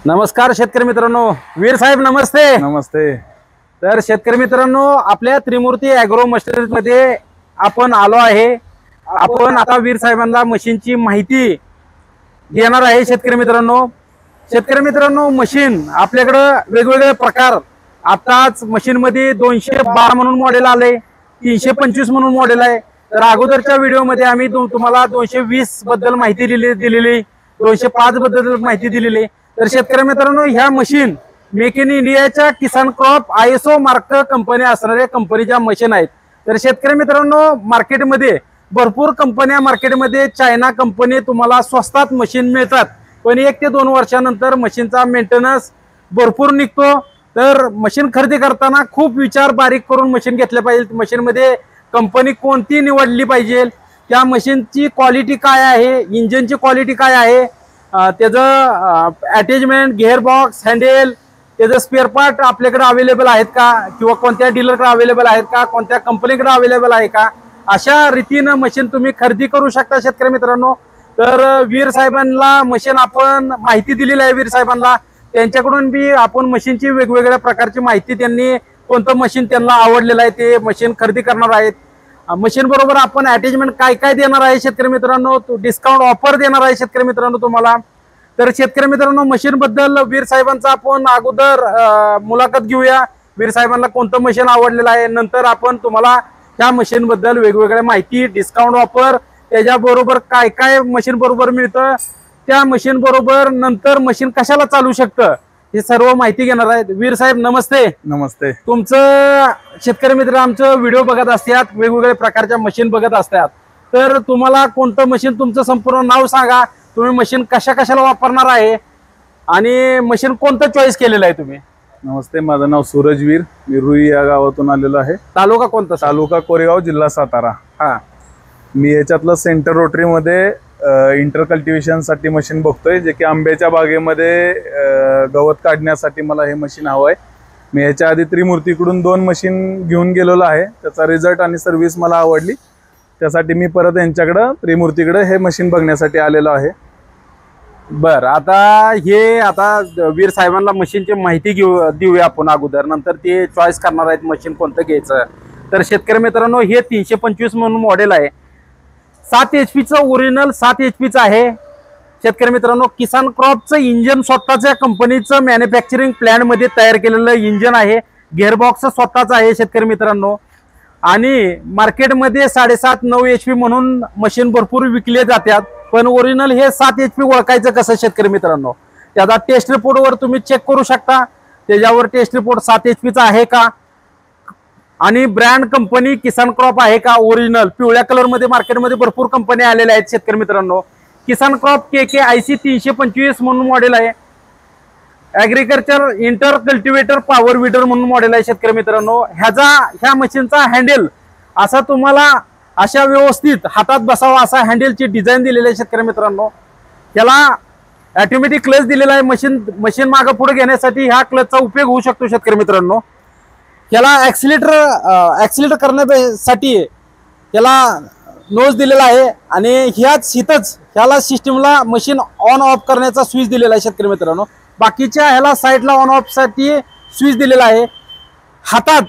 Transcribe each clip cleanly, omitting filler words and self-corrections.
नमस्कार शेतकरी मित्रांनो, वीर साहेब नमस्ते. नमस्ते. तर शेतकरी मित्रांनो, आपल्या त्रिमूर्ती ॲग्रो मशिनरीज मध्ये आपण आलो आहे. आपण आता वीर साहेबांना मशीनची माहिती देणार आहे. शेतकरी मित्रांनो, मशीन आपल्याकडे वेगवेगळे प्रकार. आताच मशीन मध्ये 212 म्हणून मॉडेल आले, 325 म्हणून मॉडेल आहे. तर अगोदरच्या व्हिडिओ मध्ये आम्ही तुम्हाला 220 बद्दल माहिती दिलेली, 205 बद्दल माहिती दिलेली. तर शेतकरी मित्रांनो, ह्या मशीन मेक इन इंडियाच्या किसान क्रॉप ISO मार्क कंपनी असणाऱ्या कंपनीच्या मशीन आहेत. तर शेतकरी मित्रांनो, मार्केटमध्ये भरपूर कंपन्या, मार्केटमध्ये चायना कंपनी तुम्हाला स्वस्तात मशीन मिळतात, पण 1 ते 2 वर्षानंतर मशीनचा मेंटेनन्स भरपूर निघतो. तर मशीन खरेदी करताना खूप विचार बारीक करून मशीन घेतले पाहिजे. मशीनमध्ये कंपनी कोणती निवडली पाहिजे, त्या मशीनची क्वालिटी काय आहे, इंजिनची क्वालिटी काय आहे, त्याचं अटॅचमेंट, गिअरबॉक्स, हँडेल, त्याचं स्पेअर पार्ट आपल्याकडे अवेलेबल आहेत का, किंवा कोणत्या डीलरकडे अवेलेबल आहेत का, कोणत्या कंपनीकडे अवेलेबल आहे का, अशा रीतीनं मशीन तुम्ही खरेदी करू शकता शेतकरी मित्रांनो. तर वीर साहेबांना मशीन आपण माहिती दिलेली आहे. वीर साहेबांना त्यांच्याकडून बी आपण मशीनची वेगवेगळ्या प्रकारची माहिती, त्यांनी कोणतं मशीन त्यांना आवडलेलं आहे ते मशीन खरेदी करणार आहेत. मशीन बरोबर आपण अटॅचमेंट काय काय देणार आहे शेतकरी मित्रांनो, डिस्काउंट ऑफर देणार आहे शेतकरी मित्रांनो तुम्हाला. तर शेतकरी मित्रांनो, मशीन बद्दल वीर साहेबांचा आपण अगोदर मुलाखत घेऊया. वीर साहेबांना कोणतं मशीन आवडलेलं आहे, नंतर आपण तुम्हाला त्या मशीन बद्दल वेगवेगळ्या माहिती, डिस्काउंट ऑफर, त्याच्याबरोबर काय काय मशीन बरोबर मिळतं, त्या मशीन बरोबर नंतर मशीन कशाला चालू शकतं, हे सर्व माहिती घेणार आहेत. वीर साहेब नमस्ते. नमस्ते. तुमचं शेतकरी मित्र आमचं व्हिडिओ बघत असतात, वेगवेगळ्या प्रकारच्या मशीन बघत असतात. तर तुम्हाला कोणतं मशीन, तुमचं संपूर्ण नाव सांगा, तुम्ही मशीन कशा कशाला वापरणार आहे आणि मशीन कोणतं चॉईस केलेलं आहे तुम्ही. नमस्ते, माझं नाव सूरज वीर. मी रुई या गावातून आलेलो आहे. तालुका कोणता? तालुका कोरेगाव, जिल्हा सातारा. हा, मी याच्यातलं सेंटर रोटरी मध्ये इंटर कल्टिवेशन साठी मशीन बघतोय, जे की आंब्याच्या बागेमध्ये गवत काढण्यासाठी मला हे मशीन हवं आहे. मी याच्या आधी त्रिमूर्तीकडून 2 मशीन घेऊन गेलेलो आहे. त्याचा रिझल्ट आणि सर्व्हिस मला आवडली, त्यासाठी मी परत यांच्याकडे त्रिमूर्तीकडे हे मशीन बघण्यासाठी आलेलो आहे. बर, आता वीर साहेबांना मशीनची माहिती देऊया आपण अगोदर, नंतर ते चॉईस करणार आहेत मशीन कोणतं घ्यायचं. तर शेतकरी मित्रांनो, हे 325 म्हणून मॉडेल आहे. 7 HPचं ओरिजिनल 7 HPचं आहे शेतकरी मित्रांनो. किसान क्रॉपचं इंजन स्वतःच्या कंपनीचं मॅन्युफॅक्चरिंग प्लॅन मध्ये तयार केलेलं इंजन आहे. गिअरबॉक्स स्वतःच आहे शेतकरी मित्रांनो. आणि मार्केटमध्ये 7.5-9 HP म्हणून मशीन भरपूर विकले जातात, पण ओरिजिनल हे 7 HP ओळखायचं कसं शेतकरी मित्रांनो, त्याचा टेस्ट रिपोर्टवर तुम्ही चेक करू शकता. त्याच्यावर टेस्ट रिपोर्ट 7 HPचा आहे का, आणि ब्रँड कंपनी किसान क्रॉप आहे का ओरिजिनल. पिवळ्या कलर मध्ये मार्केटमध्ये भरपूर कंपन्या आलेल्या आहेत शेतकरी मित्रांनो. किसान क्रॉप KK IC 325 म्हणून मॉडेल आहे. Agriculture inter cultivator power weeder म्हणून मॉडेल आहे शेतकरी मित्रांनो. ह्या मशीनचा हँडल असा तुम्हाला अशा व्यवस्थित हातात बसावा असा हँडलची डिझाईन दिलेली आहे शेतकरी मित्रांनो. त्याला ऑटोमॅटिक क्लच दिलेला आहे. मशीन मागे पुढे घेण्यासाठी ह्या क्लचचा उपयोग होऊ शकतो शेतकरी मित्रांनो. याला ऍक्सिलेटर करण्यासाठी त्याला नोज दिलेला आहे, आणि ह्याला सिस्टीमला मशीन ऑन ऑफ करण्याचा स्विच दिलेला आहे शेतकरी मित्रांनो. बाकीच्या ह्याला साईडला ऑन ऑफ साठी स्विच दिलेला आहे. हातात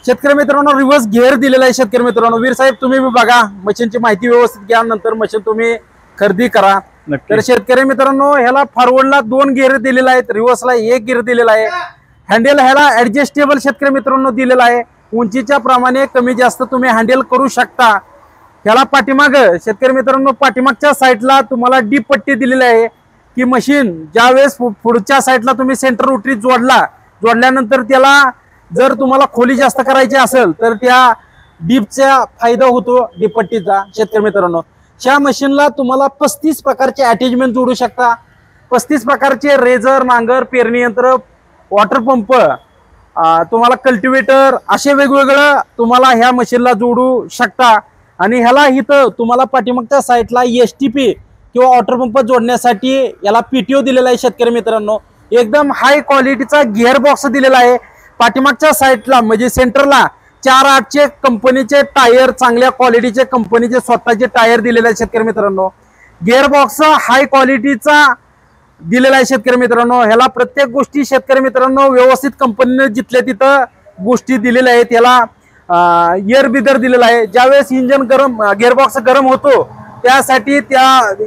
शेतकरी मित्रांनो रिव्हर्स गिअर दिलेला आहे शेतकरी मित्रांनो. वीर साहेब तुम्ही बघा, मशीनची माहिती व्यवस्थित घ्या, नंतर मशीन तुम्ही खरेदी करा. तर शेतकरी मित्रांनो, ह्याला फॉरवर्डला 2 गिअर दिलेला आहेत, रिव्हर्सला 1 गिअर दिलेला आहे. हँडल ह्याला ऍडजस्टेबल शेतकरी मित्रांनो दिलेला आहे. उंचीच्या प्रमाणे कमी जास्त तुम्ही हँडल करू शकता. ह्याला पाठीमाग शेतकरी मित्रांनो, पाठीमागच्या साईडला तुम्हाला डीप पट्टी दिलेली आहे, की मशीन ज्यावेळेस पुढच्या साईडला तुम्ही सेंटर रोटरी जोडल्यानंतर त्याला जर तुम्हाला खोली जास्त करायची असेल तर त्या डीपचा फायदा होतो, डीप पट्टीचा शेतकरी मित्रांनो. ह्या मशीनला तुम्हाला 35 प्रकारचे अटॅचमेंट जोडू शकता. 35 प्रकारचे रेझर, नांगर, पेरणी यंत्र, वॉटर पंप, तुम्हाला कल्टिवेटर, असे वेगवेगळं तुम्हाला ह्या मशीनला जोडू शकता. आणि ह्याला इथं तुम्हाला पाठीमागच्या साईडला STP किंवा वॉटर पंप जोडण्यासाठी याला PTO दिलेला आहे शेतकरी मित्रांनो. एकदम हाय क्वालिटीचा गिअर बॉक्स दिलेला आहे. पाठीमागच्या साईडला म्हणजे सेंटरला 4.8चे कंपनीचे टायर, चांगल्या क्वालिटीचे कंपनीचे स्वतःचे टायर दिलेले आहेत शेतकरी मित्रांनो. गिअर बॉक्स हाय क्वालिटीचा दिलेला आहे शेतकरी मित्रांनो. ह्याला प्रत्येक गोष्टी शेतकरी मित्रांनो व्यवस्थित कंपनीने जिथल्या तिथं गोष्टी दिलेल्या आहेत. याला एअर ब्रीदर दिलेला आहे. ज्यावेळेस इंजन गरम गिअरबॉक्स गरम होतो त्यासाठी त्या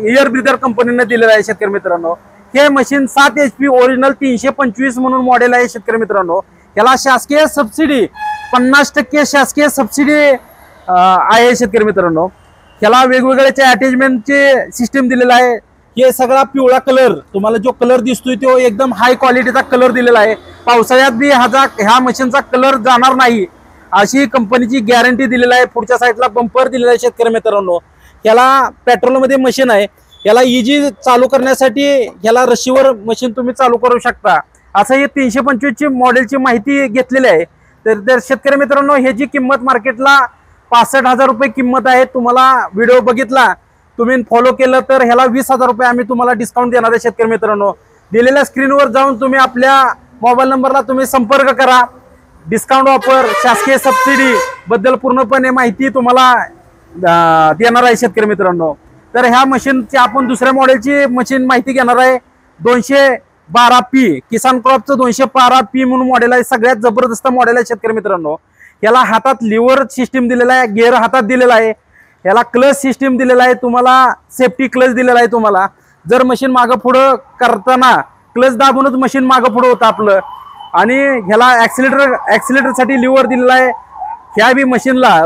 एअर ब्रीदर कंपनीने दिलेला आहे शेतकरी मित्रांनो. हे मशीन 7 HP ओरिजिनल 325 म्हणून मॉडेल आहे शेतकरी मित्रांनो. याला शासकीय सबसिडी 50% शासकीय सबसिडी आहे शेतकरी मित्रांनो. याला वेगवेगळ्याचे अटॅचमेंटचे सिस्टीम दिलेला आहे. हे सगळा पिवळा कलर तुम्हाला जो कलर दिसतोय तो एकदम हाय क्वालिटीचा कलर दिलेला आहे. पावसाळ्यात बी ह्या मशीनचा कलर जाणार नाही अशी कंपनीची गॅरंटी दिलेली आहे. पुढच्या साईडला बंपर दिलेला आहे शेतकरी मित्रांनो. याला पेट्रोलमध्ये मशीन आहे. याला इजी चालू करण्यासाठी याला रशीवर मशीन तुम्ही चालू करू शकता. असं हे 325 ची मॉडेलची माहिती घेतलेली आहे. तर शेतकरी मित्रांनो ह्याची किंमत मार्केटला 65,000 रुपये किंमत आहे. तुम्हाला व्हिडिओ बघितला तुम्ही फॉलो केलं तर ह्याला 20,000 रुपये आम्ही तुम्हाला डिस्काउंट देणार आहे शेतकरी मित्रांनो. दिलेल्या स्क्रीनवर जाऊन तुम्ही आपल्या मोबाईल नंबरला तुम्ही संपर्क करा. डिस्काउंट ऑफर शासकीय सबसिडी बद्दल पूर्णपणे माहिती तुम्हाला देणार आहे शेतकरी मित्रांनो. तर ह्या मशीनची आपण दुसऱ्या मॉडेलची मशीन माहिती घेणार आहे. 212P किसान क्रॉपचं 212P म्हणून मॉडेल आहे. सगळ्यात जबरदस्त मॉडेल आहे शेतकरी मित्रांनो. याला हातात लिव्हर सिस्टीम दिलेला आहे. गिअर हातात दिलेला आहे. याला क्लच सिस्टीम दिलेला आहे. तुम्हाला सेफ्टी क्लच दिलेला आहे. तुम्हाला जर मशीन मागं पुढं करताना क्लच दाबूनच मशीन मागं पुढं होतं आपलं. आणि ह्याला ॲक्सिलेटरसाठी लिव्हर दिलेला आहे. ह्या बी मशीनला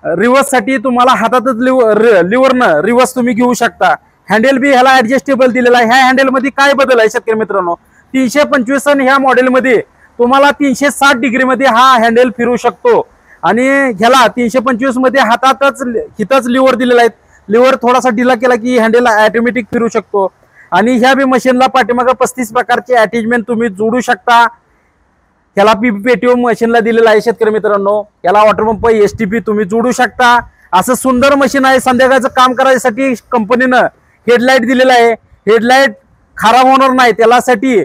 रिव्हर्ससाठी तुम्हाला हातातच लिव्हरनं रिव्हर्स तुम्ही घेऊ शकता. हँडल बी ह्याला ऍडजस्टेबल दिलेला आहे. ह्या हँडलमध्ये काय बदल आहे शेतकरी मित्रांनो 325 आणि ह्या मॉडेलमध्ये तुम्हाला 360 डिग्रीमध्ये हा हँडल फिरू शकतो. आणि ह्याला 325 मध्ये हातातच हिथंच लिव्हर दिलेला आहे. लिव्हर थोडासा ढिला केला की हँडल ऑटोमॅटिक फिरू शकतो. आणि ह्या बी मशीनला पाठीमागं 35 प्रकारचे अटॅचमेंट तुम्ही जोडू शकता. ह्याला PPTO मशीनला दिलेला आहे शेतकरी मित्रांनो. याला वॉटर पंप STP तुम्ही जोडू शकता. असं सुंदर मशीन आहे. संध्याकाळचं काम करायसाठी कंपनीनं हेडलाईट दिलेला आहे. हेडलाईट खराब होणार नाही त्यासाठी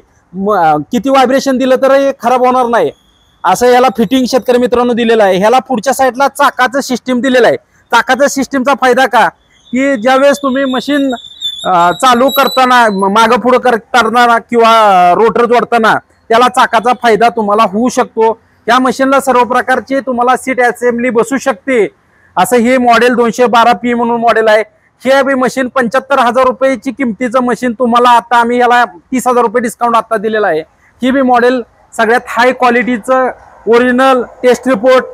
किती व्हायब्रेशन दिलं तर खराब होणार नाही असं याला फिटिंग शेतकरी मित्रांनो दिलेलं आहे. ह्याला पुढच्या साईडला चाकाचं सिस्टीम दिलेलं आहे. चाकाच्या सिस्टीमचा फायदा का की ज्यावेळेस तुम्ही मशीन चालू करताना मागं पुढं करताना किंवा रोटर जोडताना त्याला चाकाचा फायदा तुम्हाला होऊ शकतो. या मशीनला सर्व प्रकारचे तुम्हाला सीट असेंब्ली बसू शकते. असं हे मॉडेल 212P म्हणून मॉडेल आहे. हे बी मशीन 75,000 रुपयाची किमतीचं मशीन तुम्हाला आता आम्ही याला 30,000 रुपये डिस्काउंट आता दिलेला आहे. ही बी मॉडेल सगळ्यात हाय क्वालिटीचं ओरिजिनल टेस्ट रिपोर्ट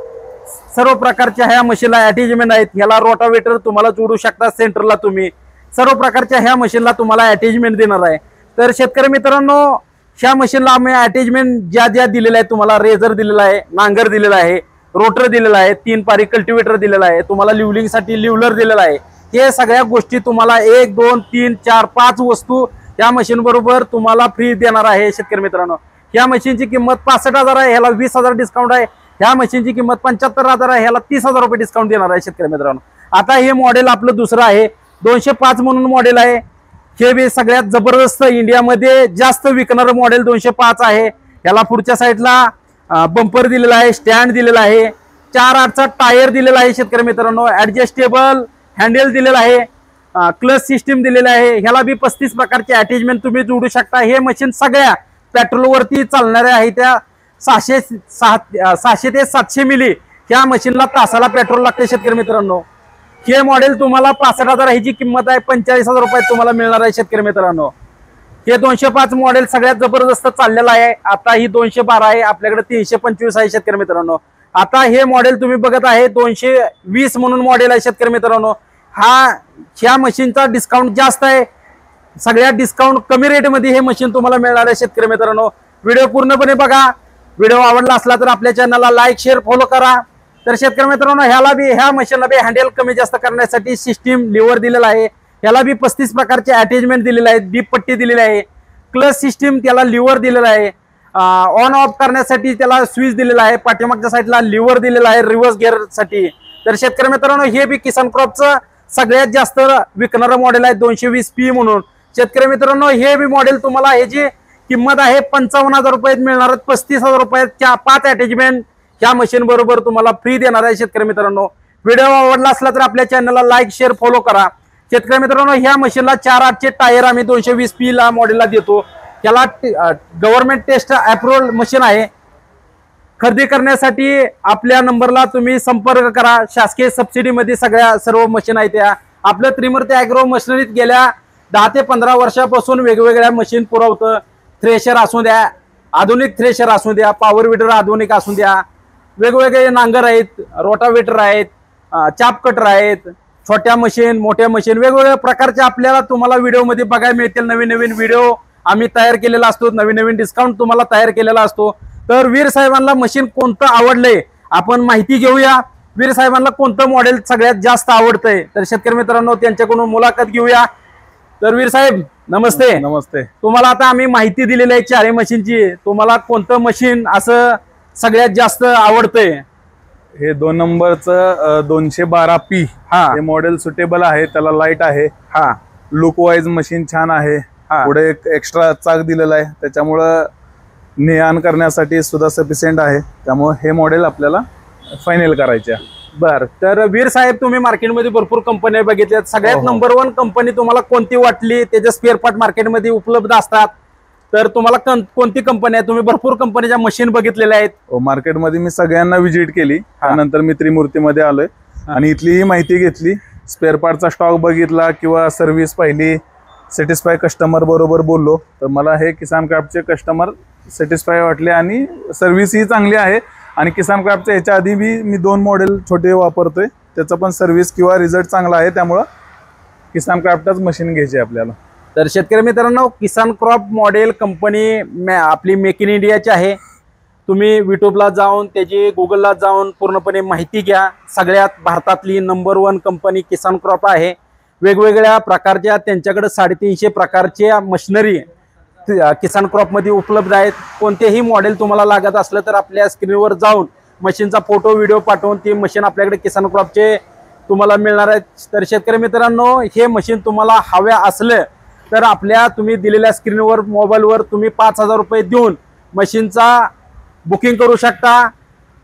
सर्व प्रकारच्या ह्या मशीनला अटॅचमेंट आहेत. ह्याला रोटावेटर तुम्हाला जोडू शकता. सेंटरला तुम्ही सर्व प्रकारच्या ह्या मशीनला तुम्हाला अटॅचमेंट देणार आहे. तर शेतकरी मित्रांनो ह्या मशीनला आम्ही अटॅचमेंट ज्या दिलेल्या आहेत तुम्हाला रेझर दिलेला आहे, नांगर दिलेला आहे, रोटर दिलेला आहे, 3 पारी कल्टिवेटर दिलेला आहे, तुम्हाला लिव्हलिंगसाठी लिव्हलर दिलेला आहे. हे सगळ्या गोष्टी तुम्हाला 1 2 3 4 5 वस्तू या मशीन बरोबर तुम्हाला फ्री देणार आहे शेतकरी मित्रांनो. या मशीनची किंमत 65,000 आहे. ह्याला 20,000 डिस्काउंट आहे. ह्या मशीनची किंमत 75,000 आहे. ह्याला 30,000 रुपये डिस्काउंट देणार आहे शेतकरी मित्रांनो. आता हे मॉडेल आपलं दुसरं आहे 205 म्हणून मॉडेल आहे. हे बी सगळ्यात जबरदस्त इंडियामध्ये जास्त विकणारं मॉडेल 205 आहे. याला पुढच्या साईडला बंपर दिलेला आहे, स्टँड दिलेला आहे, 4/8चा टायर दिलेला आहे शेतकरी मित्रांनो, ऍडजस्टेबल हँडल दिलेला आहे, क्लच सिस्टीम दिलेला आहे. ह्याला बी 35 प्रकारचे अटॅचमेंट तुम्ही जोडू शकता. हे मशीन सगळ्या पेट्रोलवरती चालणाऱ्या आहे. त्या 600 ते 700 मिली ह्या मशीनला तासाला पेट्रोल लागते शेतकरी मित्रांनो. हे मॉडेल तुम्हाला 65,000 ह्याची किंमत आहे. 45,000 रुपयात तुम्हाला मिळणार आहे शेतकरी मित्रांनो. हे 205 मॉडेल सगळ्यात जबरदस्त चाललेलं आहे. आता ही 212 आहे. आपल्याकडे 325 आहे शेतकरी मित्रांनो. आता हे मॉडेल तुम्ही बघत आहे 220 म्हणून मॉडेल आहे शेतकरी मित्रांनो. ह्या मशीनचा डिस्काउंट जास्त आहे. सगळ्यात डिस्काउंट कमी रेटमध्ये हे मशीन तुम्हाला मिळणार आहे शेतकरी मित्रांनो. व्हिडिओ पूर्णपणे बघा. व्हिडिओ आवडला असला तर आपल्या चॅनलला लाईक शेअर फॉलो करा. तर शेतकरी मित्रांनो ह्या मशीनला बी हँडल कमी जास्त करण्यासाठी सिस्टीम लिव्हर दिलेला आहे. याला बी 35 प्रकारचे अटॅचमेंट दिलेले आहेत. डीप पट्टी दिलेली आहे. क्लच सिस्टीम त्याला लिव्हर दिलेला आहे. ऑन ऑफ करण्यासाठी त्याला स्विच दिलेला आहे. पाठीमागच्या साईडला लिव्हर दिलेला आहे रिव्हर्स गिअरसाठी. तर शेतकरी मित्रांनो हे बी किसान क्रॉपचं सगळ्यात जास्त विकणारं मॉडेल आहे 220P म्हणून. शेतकरी मित्रांनो हे बी मॉडेल तुम्हाला ह्याची किंमत आहे 55,000 रुपयात मिळणार. 35,000 रुपयात 5 अटॅचमेंट ह्या मशीन बरोबर तुम्हाला फ्री देणार आहे शेतकरी मित्रांनो. व्हिडिओ आवडला असला तर आपल्या चॅनलला लाईक शेअर फॉलो करा. शेतकरी मित्रांनो, ह्या मशीनला 4.8 चे टायर आम्ही 220 P ला मॉडेलला देतो. त्याला गव्हर्नमेंट टेस्ट अप्रूव्हल मशीन आहे. खरेदी करण्यासाठी आपल्या नंबरला तुम्ही संपर्क करा. शासकीय सबसिडीमध्ये सर्व मशीन आहेत. त्या आपलं त्रिमूर्ती ॲग्रो मशिनरीत गेल्या 10 ते 15 वर्षापासून वेगवेगळ्या मशीन पुरवतं. थ्रेशर असू द्या, आधुनिक थ्रेशर असू द्या, पॉवर विडर आधुनिक असू द्या, वेगवेगळे नांगर आहेत, रोटावेटर आहेत, चाप कटर आहेत, छोट्या मशीन, मोठ्या मशीन, वेगवेगळ्या प्रकारच्या आपल्याला तुम्हाला व्हिडिओमध्ये बघायला मिळतील. नवीन नवीन व्हिडिओ आम्ही तयार केलेला असतो. नवीन नवीन डिस्काउंट तुम्हाला तयार केलेला असतो. तर वीर साहेबांना मशीन कोणतं आवडलंय आपण माहिती घेऊया. वीर साहेबांना कोणतं मॉडेल सगळ्यात जास्त आवडतंय, तर शेतकरी मित्रांनो त्यांच्याकडून मुलाखत घेऊया. तर वीर साहेब नमस्ते. नमस्ते. तुम्हाला आता आम्ही माहिती दिलेली आहे चारही मशीनची. तुम्हाला कोणतं मशीन असं सगळ्यात जास्त आवडतंय? हे 2 नंबरचं 212P हे मॉडेल सुटेबल आहे. त्याला लाईट आहे. लुक वाईज मशीन छान आहे. पुढे एक एक्स्ट्रा चाक दिलेला आहे, त्याच्यामुळं ने-आण करण्यासाठी सुद्धा सफिशियंट आहे. त्यामुळे हे मॉडेल आपल्याला फायनल करायचे आहे. बर, तर वीर साहेब तुम्ही मार्केटमध्ये भरपूर कंपन्या बघितल्यात. सगळ्यात नंबर 1 कंपनी तुम्हाला कोणती वाटली? त्याचे स्पेअर पार्ट मार्केटमध्ये उपलब्ध असतात. तर तुम्हाला कोणती कंपनी आहे? तुम्ही भरपूर कंपनीच्या मशीन बघितलेल्या आहेत. मार्केटमध्ये मी सगळ्यांना व्हिजिट केली. त्यानंतर मी त्रिमूर्तीमध्ये आलोय आणि इथलीही माहिती घेतली. स्पेअर पार्टचा स्टॉक बघितला किंवा सर्व्हिस पाहिली. सॅटिस्फाय कस्टमर बरोबर बोललो, तर मला हे किसान क्राफ्टचे कस्टमर सॅटिस्फाय वाटले आणि सर्व्हिस ही चांगली आहे. आणि किसान क्राफ्टच्या ह्याच्या आधी मी 2 मॉडेल छोटे वापरतोय, त्याचा पण सर्व्हिस किंवा रिझल्ट चांगला आहे. त्यामुळं किसान क्राफ्टच मशीन घ्यायची आपल्याला. तर शेतकरी मित्रांनो, किसान क्रॉप मॉडेल कंपनी आपली मेक इन इंडियाची आहे. तुम्ही युट्यूबला जाऊन त्याची गुगलला जाऊन पूर्णपणे माहिती घ्या. सगळ्यात भारतातली नंबर 1 कंपनी किसान क्रॉप आहे. वेगवेगळ्या प्रकारच्या त्यांच्याकडे 350 प्रकारच्या मशिनरी किसान क्रॉपमध्ये उपलब्ध आहेत. कोणतेही मॉडेल तुम्हाला लागत असलं तर आपल्या स्क्रीनवर जाऊन मशीनचा फोटो व्हिडिओ पाठवून ती मशीन आपल्याकडे किसान क्रॉपचे तुम्हाला मिळणार आहेत. तर शेतकरी मित्रांनो, हे मशीन तुम्हाला हव्या असलं तर आपल्या तुम्ही दिलेल्या स्क्रीनवर मोबाईलवर तुम्ही 5,000 रुपये देऊन मशीनचा बुकिंग करू शकता.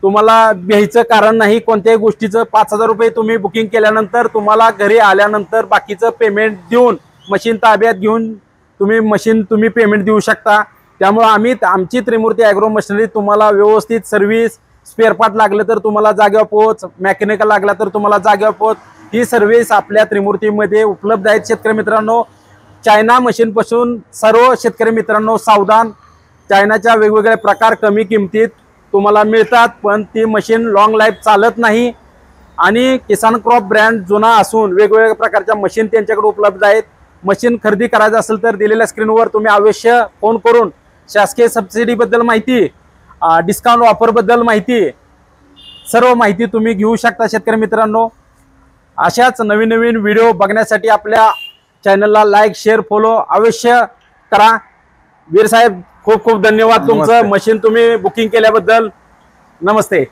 तुम्हाला घ्यायचं कारण नाही कोणत्याही गोष्टीचं. 5,000 रुपये तुम्ही बुकिंग केल्यानंतर तुम्हाला घरी आल्यानंतर बाकीचं पेमेंट देऊन मशीन ताब्यात घेऊन तुम्ही पेमेंट देऊ शकता. त्यामुळे आमची त्रिमूर्ती ॲग्रो मशिनरी तुम्हाला व्यवस्थित सर्व्हिस, स्पेअर पार्ट लागलं तर तुम्हाला जागेवर पोहोच, मेकॅनिकल लागला तर तुम्हाला जागेवर पोहोच, ही सर्व्हिस आपल्या त्रिमूर्तीमध्ये उपलब्ध आहेत. शेतकरी मित्रांनो, चायना मशीनपासून सर्व शेतकरी मित्रांनो सावधान. चायनाच्या वेगवेगळे प्रकार कमी किमतीत तुम्हाला मिळतात, पण ती मशीन लॉंग लाईफ चालत नाही. आणि किसान क्रॉप ब्रँड जुना असून वेगवेगळ्या प्रकारच्या मशीन त्यांच्याकडे उपलब्ध आहेत. मशीन खरेदी करायचं असेल तर दिलेल्या स्क्रीनवर तुम्ही अवश्य फोन करून शासकीय सबसिडीबद्दल माहिती, डिस्काउंट ऑफरबद्दल माहिती, सर्व माहिती तुम्ही घेऊ शकता. शेतकरी मित्रांनो, अशाच नवीन नवीन व्हिडिओ बघण्यासाठी आपल्या चॅनलला लाईक, शेअर, फॉलो अवश्य करा. वीर साहेब खूप खूप धन्यवाद तुमचं मशीन तुम्ही बुकिंग केल्याबद्दल. नमस्ते.